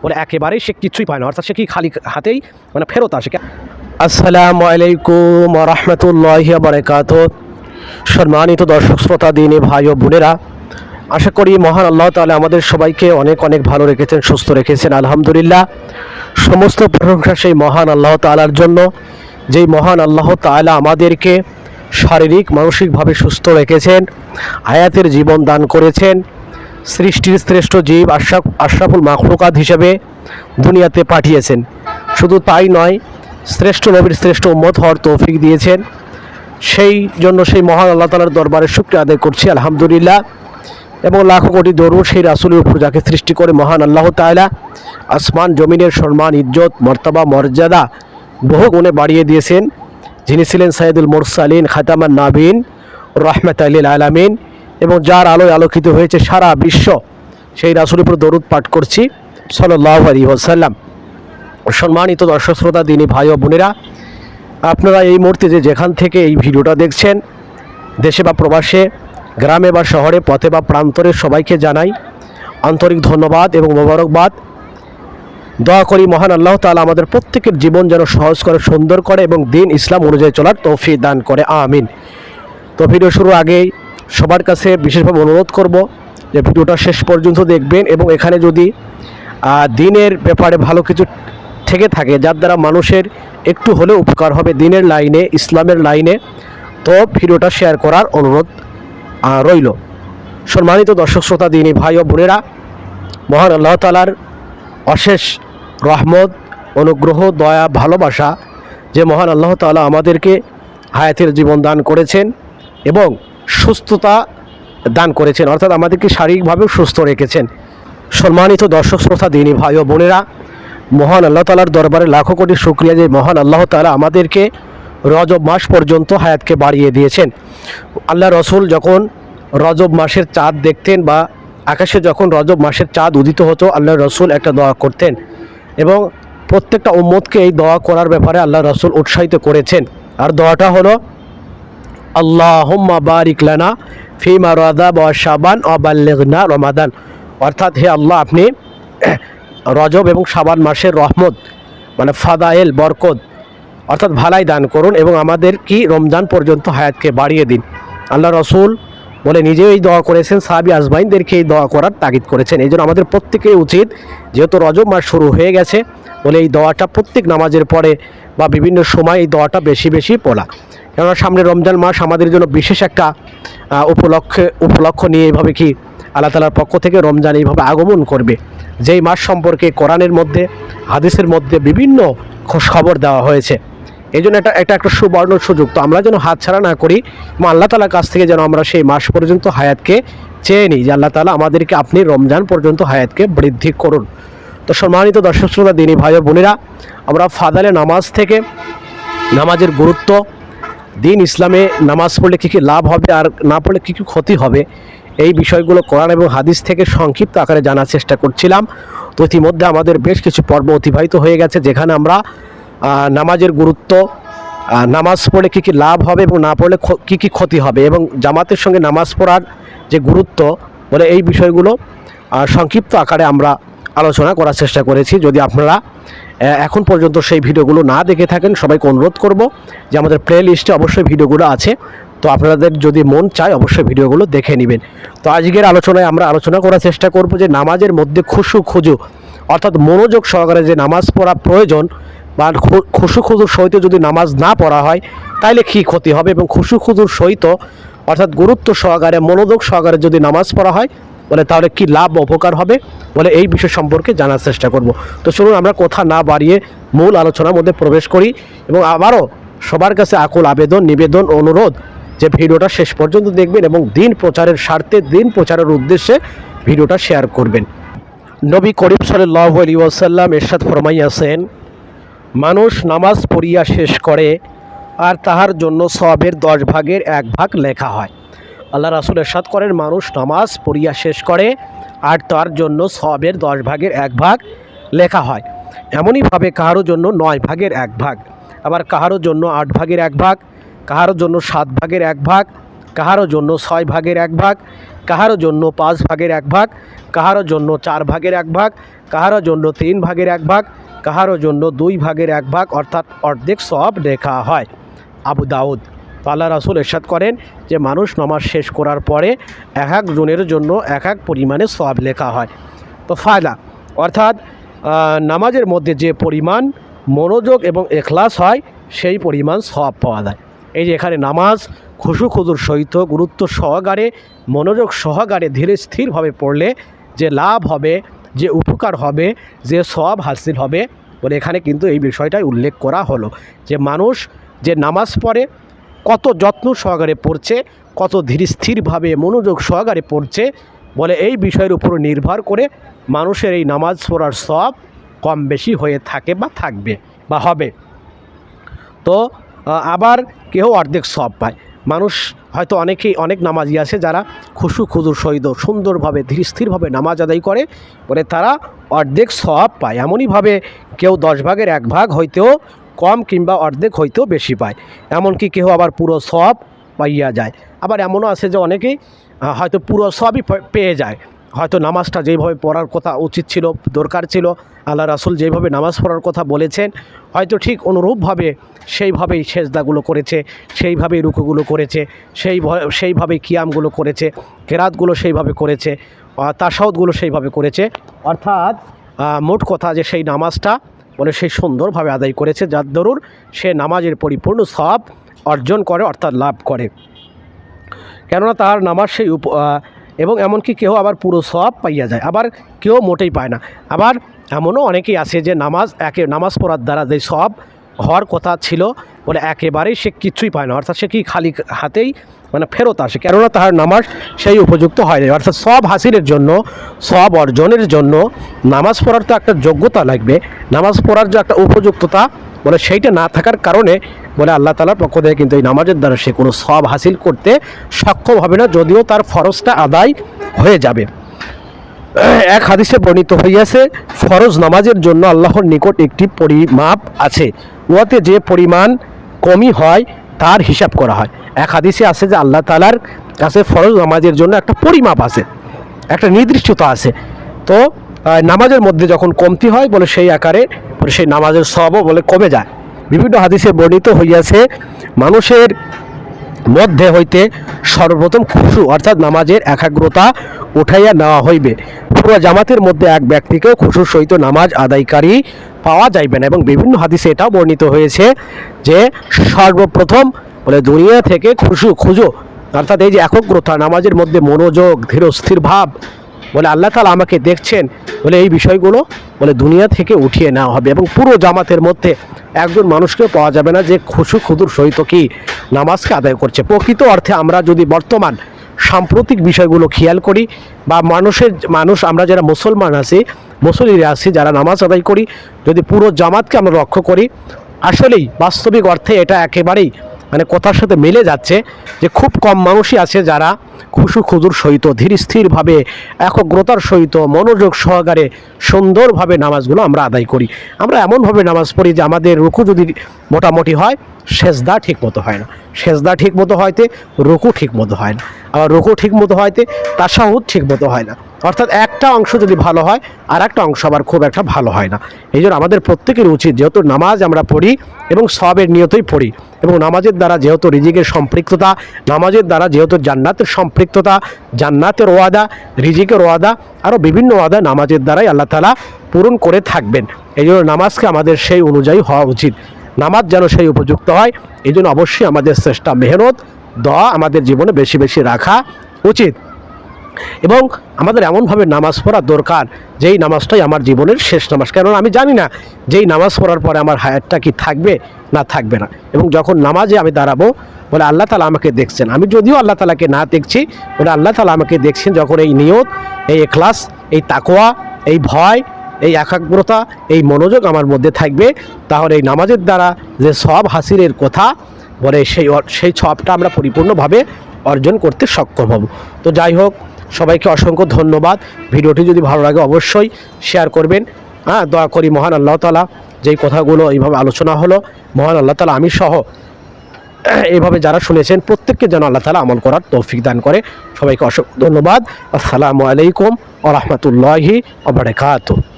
বলে একেবারেই সে কিছুই পায় না, অর্থাৎ সে কি খালি হাতেই মানে ফেরত আসে। আসসালামু আলাইকুম ওয়া রাহমাতুল্লাহি ওয়া বারাকাতুহু। সম্মানিত দর্শক শ্রোতা, দিনী ভাই ও বোনেরা, আশা করি মহান আল্লাহ তাআলা আমাদের সবাইকে অনেক অনেক ভালো রেখেছেন, সুস্থ রেখেছেন, আলহামদুলিল্লাহ। সমস্ত প্রশংসা সেই মহান আল্লাহ তাআলার জন্য, যেই মহান আল্লাহ তাআলা আমাদেরকে শারীরিক মানসিকভাবে সুস্থ রেখেছেন, হায়াতের জীবন দান করেছেন, সৃষ্টির শ্রেষ্ঠ জীব আশরাফুল মাখলুকাত হিসেবে দুনিয়াতে পাঠিয়েছেন। শুধু তাই নয়, শ্রেষ্ঠ নবীর শ্রেষ্ঠ উম্মত হওয়ার তৌফিক দিয়েছেন। সেই জন্য সেই মহান আল্লাহ তাআলার দরবারে শুকরিয়া আদায় করছি, আলহামদুলিল্লাহ। এবং লাখো কোটি দরুদ সেই রাসূলের উপর যাকে সৃষ্টি করে মহান আল্লাহ তাআলা আসমান জমিনের সম্মান, ইজ্জত, মর্তবা, মর্যাদা বহু গুণে বাড়িয়ে দিয়েছেন, যিনি ছিলেন সাইয়্যিদুল মুরসালিন, খাতামান নাবিয়িন, রাহমাতাল লিল আলামিন, এবং যার আলোয় আলোকিত হয়েছে সারা বিশ্ব, সেই রাসূলের উপর দরুদ পাঠ করছি সাল্লাল্লাহু আলাইহি ওয়াসাল্লাম। সম্মানিত দর্শক শ্রোতা, দিনী ভাই ও বোনেরা, আপনারা এই মুহূর্তে যেখান থেকে এই ভিডিওটা দেখছেন, দেশে বা প্রবাসে, গ্রামে বা শহরে, পথে বা প্রান্তরে, সবাইকে জানাই আন্তরিক ধন্যবাদ এবং মোবারকবাদ। দোয়া করি মহান আল্লাহ তাআলা আমাদের প্রত্যেকের জীবন যেন সহজ করে, সুন্দর করে এবং দিন ইসলাম অনুযায়ী চলার তৌফিক দান করে, আমিন। তো ভিডিও শুরুর আগেই সবার কাছে বিশেষভাবে অনুরোধ করব যে ভিডিওটা শেষ পর্যন্ত দেখবেন, এবং এখানে যদি দিনের ব্যাপারে ভালো কিছু থেকে থাকে যার দ্বারা মানুষের একটু হলেও উপকার হবে দিনের লাইনে, ইসলামের লাইনে, তো ভিডিওটা শেয়ার করার অনুরোধ রইল। সম্মানিত দর্শক শ্রোতা, দিনী ভাই ও বোনেরা, মহান আল্লাহ তাআলার অশেষ রহমত, অনুগ্রহ, দয়া, ভালোবাসা যে মহান আল্লাহ তাআলা আমাদেরকে হায়াতের জীবন দান করেছেন এবং সুস্থতা দান করেছেন, অর্থাৎ আমাদেরকে শারীরিকভাবেও সুস্থ রেখেছেন। সম্মানিত দর্শক শ্রোতা, দিনী ভাই ও বোনেরা, মহান আল্লাহ তাআলার দরবারে লাখো কোটি শুকরিয়া যে মহান আল্লাহ তাআলা আমাদেরকে রজব মাস পর্যন্ত হায়াতকে বাড়িয়ে দিয়েছেন। আল্লাহ রসুল যখন রজব মাসের চাঁদ দেখতেন বা আকাশে যখন রজব মাসের চাঁদ উদিত হতো, আল্লাহ রসুল একটা দোয়া করতেন এবং প্রত্যেকটা উম্মতকে এই দোয়া করার ব্যাপারে আল্লাহ রসুল উৎসাহিত করেছেন। আর দোয়াটা হলো আল্লাহুম্মা বারিক লানা ফিমা রাজাব ওয়া শাবান ওয়া বাল্লিগনা রমাদান, অর্থাৎ হে আল্লাহ, আপনি রজব এবং শাবান মাসের রহমত মানে ফাদায়েল, বরকত, অর্থাৎ ভালাই দান করুন এবং আমাদের কি রমজান পর্যন্ত হায়াতকে বাড়িয়ে দিন। আল্লাহ রসুল বলে নিজেও এই দোয়া করেছেন, সাহাবী আজমাইনদেরকে এই দোয়া করার তাগিদ করেছেন। এই জন্য আমাদের প্রত্যেকেরই উচিত, যেহেতু রজব মাস শুরু হয়ে গেছে, বলে এই দোয়াটা প্রত্যেক নামাজের পরে বা বিভিন্ন সময় এই দোয়াটা বেশি বেশি পড়া। কেননা সামনে রমজান মাস আমাদের জন্য বিশেষ একটা উপলক্ষ নিয়ে এইভাবে কি আল্লাহ তাআলার পক্ষ থেকে রমজান এইভাবে আগমন করবে, যেই মাস সম্পর্কে কোরআনের মধ্যে, হাদিসের মধ্যে বিভিন্ন খবর দেওয়া হয়েছে। এই জন্য এটা একটা সুবর্ণ সুযোগ, তো আমরা যেন হাতছাড়া না করি এবং আল্লাহ তাআলার কাছ থেকে যেন আমরা সেই মাস পর্যন্ত হায়াতকে চেয়ে নিই যে আল্লাহ তাআলা আমাদেরকে আপনি রমজান পর্যন্ত হায়াতকে বৃদ্ধি করুন। তো সম্মানিত দর্শক শ্রোতা, দিনী ভাই ও বোনেরা, আমরা ফাদালে নামাজ থেকে নামাজের গুরুত্ব, দিন ইসলামে নামাজ পড়লে কী কী লাভ হবে আর না পড়লে কী কী ক্ষতি হবে, এই বিষয়গুলো কোরআন এবং হাদিস থেকে সংক্ষিপ্ত আকারে জানার চেষ্টা করছিলাম। তো ইতিমধ্যে আমাদের বেশ কিছু পর্ব অতিবাহিত হয়ে গেছে, যেখানে আমরা নামাজের গুরুত্ব, নামাজ পড়লে কী কী লাভ হবে এবং না পড়লে কী কী ক্ষতি হবে, এবং জামাতের সঙ্গে নামাজ পড়ার যে গুরুত্ব, বলে এই বিষয়গুলো সংক্ষিপ্ত আকারে আমরা আলোচনা করার চেষ্টা করেছি। যদি আপনারা এখন পর্যন্ত সেই ভিডিওগুলো না দেখে থাকেন, সবাইকে অনুরোধ করব যে আমাদের প্লে লিস্টে অবশ্যই ভিডিওগুলো আছে, তো আপনাদের যদি মন চায় অবশ্যই ভিডিওগুলো দেখে নেবেন। তো আজকের আলোচনায় আমরা আলোচনা করার চেষ্টা করব যে নামাজের মধ্যে খুশু খুজু, অর্থাৎ মনোযোগ সহকারে যে নামাজ পড়া প্রয়োজন, বা খুশু খুজুর সহিত যদি নামাজ না পড়া হয় তাইলে কী ক্ষতি হবে, এবং খুশু খুজুর সহিত অর্থাৎ গুরুত্ব সহকারে, মনোযোগ সহকারে যদি নামাজ পড়া হয়, বলে তাহলে কি লাভ উপকার হবে, বলে এই বিষয় সম্পর্কে জানার চেষ্টা করব। তো চলুন আমরা কথা না বাড়িয়ে মূল আলোচনার মধ্যে প্রবেশ করি, এবং আবারও সবার কাছে আকুল আবেদন, নিবেদন, অনুরোধ যে ভিডিওটা শেষ পর্যন্ত দেখবেন এবং দিন প্রচারের স্বার্থে, দিন প্রচারের উদ্দেশ্যে ভিডিওটা শেয়ার করবেন। নবী করিম সাল্লাল্লাহু আলাইহি ওয়াসাল্লাম ইরশাদ ফরমাইয়াছেন, মানুষ নামাজ পড়িয়া শেষ করে আর তাহার জন্য সওয়াবের 10 ভাগের 1 ভাগ লেখা হয়। আল্লাহ রাসূল ইরশাদ করেন, মানুষ নামাজ পড়িয়া শেষ করে আর তার জন্য সওয়াবের 10 ভাগের 1 ভাগ লেখা হয়। এমনইভাবে কাহারও জন্য 9 ভাগের 1 ভাগ, আবার কাহারও জন্য 8 ভাগের 1 ভাগ, কাহারও জন্য 7 ভাগের 1 ভাগ, কাহারও জন্য 6 ভাগের 1 ভাগ, কাহারও জন্য 5 ভাগের 1 ভাগ, কাহারও জন্য 4 ভাগের 1 ভাগ, কাহারও জন্য 3 ভাগের 1 ভাগ, কাহারও জন্য 2 ভাগের 1 ভাগ, অর্থাৎ অর্ধেক সওয়াব লেখা হয়। আবু দাউদ। তো আল্লাহ রাসূল ইরশাদ করেন যে মানুষ নামাজ শেষ করার পরে এক এক জনের জন্য এক এক পরিমাণে সওয়াব লেখা হয়। তো ফায়দা অর্থাৎ নামাজের মধ্যে যে পরিমাণ মনোযোগ এবং ইখলাস হয় সেই পরিমাণ সওয়াব পাওয়া যায়। এই যে এখানে নামাজ খুশু খুদুর সহিত গুরুত্ব সহকারে মনোযোগ সহকারে ধীরে স্থিরভাবে পড়লে যে লাভ হবে, যে উপকার হবে, যে সওয়াব হাসিল হবে বলে এখানে কিন্তু এই বিষয়টাই উল্লেখ করা হলো যে মানুষ যে নামাজ পড়ে কত যত্ন সহকারে পড়ছে, কত ধীর স্থিরভাবে মনোযোগ সহকারে পড়ছে বলে এই বিষয়ের উপর নির্ভর করে মানুষের এই নামাজ পড়ার সওয়াব কম বেশি হয়ে থাকে বা থাকবে বা হবে। তো আবার কেউ অর্ধেক সওয়াব পায়। মানুষ হয়তো অনেক নামাজি আছে যারা খুশু খুদুর সহিত সুন্দরভাবে ধীর স্থিরভাবে নামাজ আদায় করে বলে তারা অর্ধেক সওয়াব পায়। এমনইভাবে কেউ 10 ভাগের 1 ভাগ হইতেও কম কিংবা অর্ধেক হইতেও বেশি পায়। এমনকি কেউ আবার পুরো সওয়াব পাইয়া যায়। আবার এমনও আছে যে অনেকেই হয়তো পুরো সওয়াবই পেয়ে যায়। হয়তো নামাজটা যেইভাবে পড়ার কথা উচিত ছিল, দরকার ছিল, আল্লাহ রাসূল যেইভাবে নামাজ পড়ার কথা বলেছেন হয়তো ঠিক অনুরূপভাবে সেইভাবেই সেজদাগুলো করেছে, সেইভাবেই রুকুগুলো করেছে, সেইভাবেই কিয়ামগুলো করেছে, কেরাতগুলো সেইভাবে করেছে, তাশাহুদগুলো সেইভাবে করেছে। অর্থাৎ মোট কথা যে সেই নামাজটা বলে সেই সুন্দরভাবে আদায় করেছে যার দরুন সে নামাজের পরিপূর্ণ সওয়াব অর্জন করে অর্থাৎ লাভ করে। কেননা তার নামাজ সেই এবং এমনকি কেউ আবার পুরো সওয়াব পাইয়া যায়, আবার কেউ মোটেই পায় না। আবার এমনও অনেকেই আছে যে নামাজ পড়ার দ্বারা যে সওয়াব হওয়ার কথা ছিল বলে একেবারেই সে কিচ্ছুই পায় না, অর্থাৎ সে কি খালি হাতেই ফেরত আসে, কেননা তাহার নামাজ সেই উপযুক্ত হয় না। অর্থাৎ সওয়াব হাসিলের জন্য, সওয়াব অর্জনের জন্য নামাজ পড়ার তো একটা যোগ্যতা লাগবে, নামাজ পড়ার যে একটা উপযুক্ততা বলে সেইটা না থাকার কারণে বলে আল্লাহ তাআলার পক্ষ থেকে কিন্তু এই নামাজের দ্বারা সে কোনো সওয়াব হাসিল করতে সক্ষম হবে না, যদিও তার ফরজটা আদায় হয়ে যাবে। এক হাদিসে বর্ণিত হইয়াছে ফরজ নামাজের জন্য আল্লাহর নিকট একটি পরিমাপ আছে, উহাতে যে পরিমাণ কমই হয় তার হিসাব করা হয়। এক হাদিসে আছে যে আল্লাহ তাআলার কাছে ফরজ নামাজের জন্য একটা পরিমাপ আছে, একটা নির্দিষ্টতা আছে। তো নামাজের মধ্যে যখন কমতি হয় বলে সেই আকারে সেই নামাজের সওয়াবও বলে কমে যায়। বিভিন্ন হাদিসে বর্ণিত হইয়াছে মানুষের মধ্যে হইতে সর্বপ্রথম খুশু অর্থাৎ নামাজের একাগ্রতা উঠাইয়া নেওয়া হইবে। পুরো জামাতের মধ্যে এক ব্যক্তিকেও খুশুর সহিত নামাজ আদায়কারী পাওয়া যাইবে না। এবং বিভিন্ন হাদিসে এটাও বর্ণিত হয়েছে যে সর্বপ্রথম বলে দুনিয়া থেকে খুজো অর্থাৎ এই যে একাগ্রতা, নামাজের মধ্যে মনোযোগ, ধীরস্থির ভাব বলে আল্লাহ তাআলা আমাকে দেখছেন বলে এই বিষয়গুলো বলে দুনিয়া থেকে উঠিয়ে নেওয়া হবে। এবং পুরো জামাতের মধ্যে একজন মানুষকেও পাওয়া যাবে না যে খুশু খুদুর সহিত কি নামাজকে আদায় করছে। প্রকৃত অর্থে আমরা যদি বর্তমান সাম্প্রতিক বিষয়গুলো খেয়াল করি বা মানুষ আমরা যারা মুসলমান আছি, মুসল্লিরা আছি যারা নামাজ আদায় করি, যদি পুরো জামাতকে আমরা লক্ষ্য করি আসলেই বাস্তবিক অর্থে এটা একেবারেই কথার সাথে মিলে যাচ্ছে যে খুব কম মানুষই আছে যারা খুশু খুদুর সহিত ধীর স্থিরভাবে একাগ্রতার সহিত মনোযোগ সহকারে সুন্দরভাবে নামাজগুলো আমরা আদায় করি। আমরা এমনভাবে নামাজ পড়ি যে আমাদের রুকু যদি মোটামুটি হয় সেজদা ঠিক মতো হয় না, সেজদা ঠিক মতো হয়তে রুকু ঠিক মতো হয় না, আবার রুকু ঠিক মতো হয়তে তাশাহুদ ঠিক মতো হয় না। অর্থাৎ একটা অংশ যদি ভালো হয় আর একটা অংশ আবার খুব একটা ভালো হয় না। এই জন্য আমাদের প্রত্যেকের উচিত যেহেতু নামাজ আমরা পড়ি এবং সওয়াবের নিয়তেই পড়ি এবং নামাজের দ্বারা যেহেতু রিজিকের সম্পৃক্ততা, নামাজের দ্বারা যেহেতু জান্নাতের সম্পৃক্ততা, জান্নাতের ওয়াদা, রিজিকের ওয়াদা, আরও বিভিন্ন ওয়াদা নামাজের দ্বারাই আল্লাহ তাআলা পূরণ করে থাকবেন। এই জন্য নামাজকে আমাদের সেই অনুযায়ী হওয়া উচিত, নামাজ যেন সেই উপযুক্ত হয়। এই জন্য অবশ্যই আমাদের চেষ্টা, মেহনত, দোয়া আমাদের জীবনে বেশি বেশি রাখা উচিত এবং আমাদের এমনভাবে নামাজ পড়া দরকার যেই নামাজটাই আমার জীবনের শেষ নামাজ। কেননা আমি জানি না যেই নামাজ পড়ার পরে আমার হায়াতটা কি থাকবে না থাকবে না। এবং যখন নামাজে আমি দাঁড়াবো বলে আল্লাহ তাআলা আমাকে দেখছেন, আমি যদিও আল্লাহ তাআলাকে না দেখছি বলে আল্লাহ তাআলা আমাকে দেখছেন। যখন এই নিয়ত, এই ইখলাস, এই তাকওয়া, এই ভয়, এই একাগ্রতা, এই মনোযোগ আমার মধ্যে থাকবে তাহলে এই নামাজের দ্বারা যে সওয়াব হাসিলের কথা বলে সেই সওয়াবটা আমরা পরিপূর্ণভাবে অর্জন করতে সক্ষম হব। তো যাই হোক, সবাইকে অসংখ্য ধন্যবাদ। ভিডিওটি যদি ভালো লাগে অবশ্যই শেয়ার করবেন। দয়া করি মহান আল্লাহ তাআলা যেই কথাগুলো এইভাবে আলোচনা হলো, মহান আল্লাহ তাআলা আমি সহ এইভাবে যারা শুনেছেন প্রত্যেককে যেন আল্লাহ তাআলা আমল করার তৌফিক দান করে। সবাইকে অসংখ্য ধন্যবাদ। আসসালামু আলাইকুম ওয়া রাহমাতুল্লাহি ওয়া বারাকাতুহু।